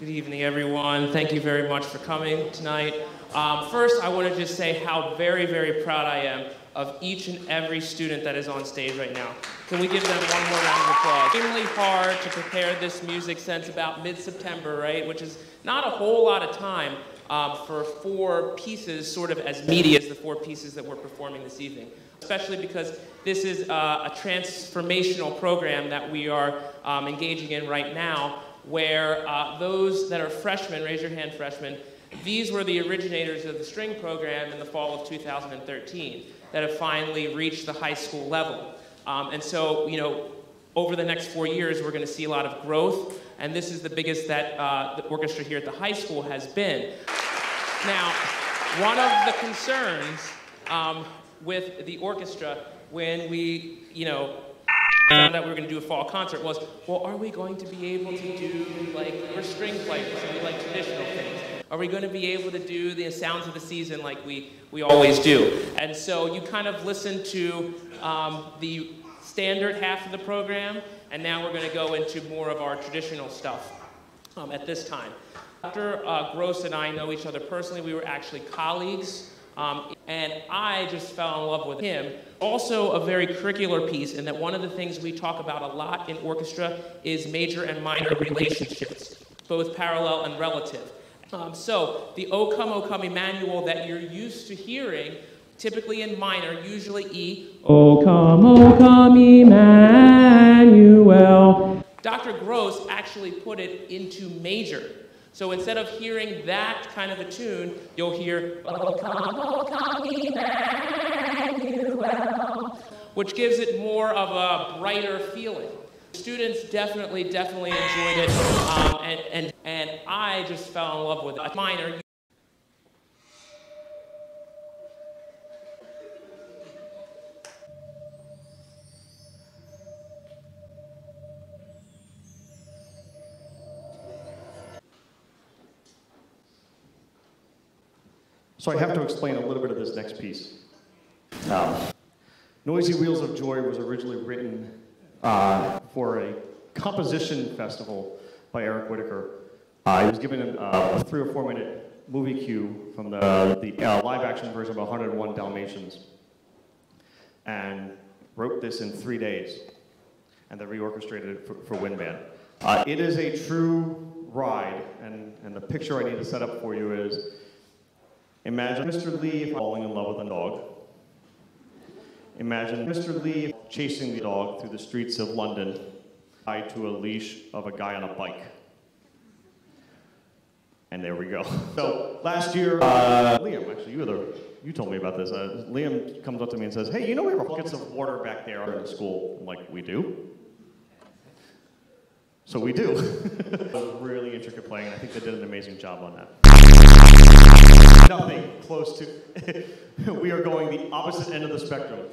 Good evening, everyone. Thank you very much for coming tonight. First, I want to just say how very, very proud I am of each and every student that is on stage right now. Can we give them one more round of applause? Extremely hard to prepare this music since about mid-September, right? Which is not a whole lot of time for 4 pieces, sort of as meaty as the 4 pieces that we're performing this evening. Especially because this is a transformational program that we are engaging in right now, where those that are freshmen, raise your hand, freshmen, these were the originators of the string program in the fall of 2013 that have finally reached the high school level. And so, you know, over the next 4 years, we're going to see a lot of growth, and this is the biggest that the orchestra here at the high school has been. Now, one of the concerns with the orchestra when we, found out we were going to do a fall concert was, well, are we going to be able to do, we're string players, and we like traditional things. Are we going to be able to do the sounds of the season like we always do? And so you kind of listen to the standard half of the program, and now we're going to go into more of our traditional stuff at this time. Dr. Gross and I know each other personally. We were actually colleagues. And I just fell in love with him. Also a very curricular piece, in that one of the things we talk about a lot in orchestra is major and minor relationships, both parallel and relative. So the O Come Emmanuel that you're used to hearing, typically in minor, usually E, O come Emmanuel. Dr. Gross actually put it into major. So instead of hearing that kind of a tune, you'll hear, O come Emmanuel, which gives it more of a brighter feeling. Students definitely enjoyed it, and I just fell in love with it. Minor. So I have to explain a little bit of this next piece. Noisy Wheels of Joy was originally written for a composition festival by Eric Whitaker. He was given a 3 or 4 minute movie cue from the live action version of 101 Dalmatians, and wrote this in 3 days, and then reorchestrated it for wind band. It is a true ride, and the picture I need to set up for you is, imagine MrLee falling in love with a dog. Imagine MrLee chasing the dog through the streets of London, tied to a leash of a guy on a bike. And there we go. So last year, Liam, actually you told me about this. Liam comes up to me and says, hey, you know we have buckets of water back there in the school? I'm like, we do? So we do. It was really intricate playing, and I think they did an amazing job on that. Nothing close to, we are going the opposite end of the spectrum.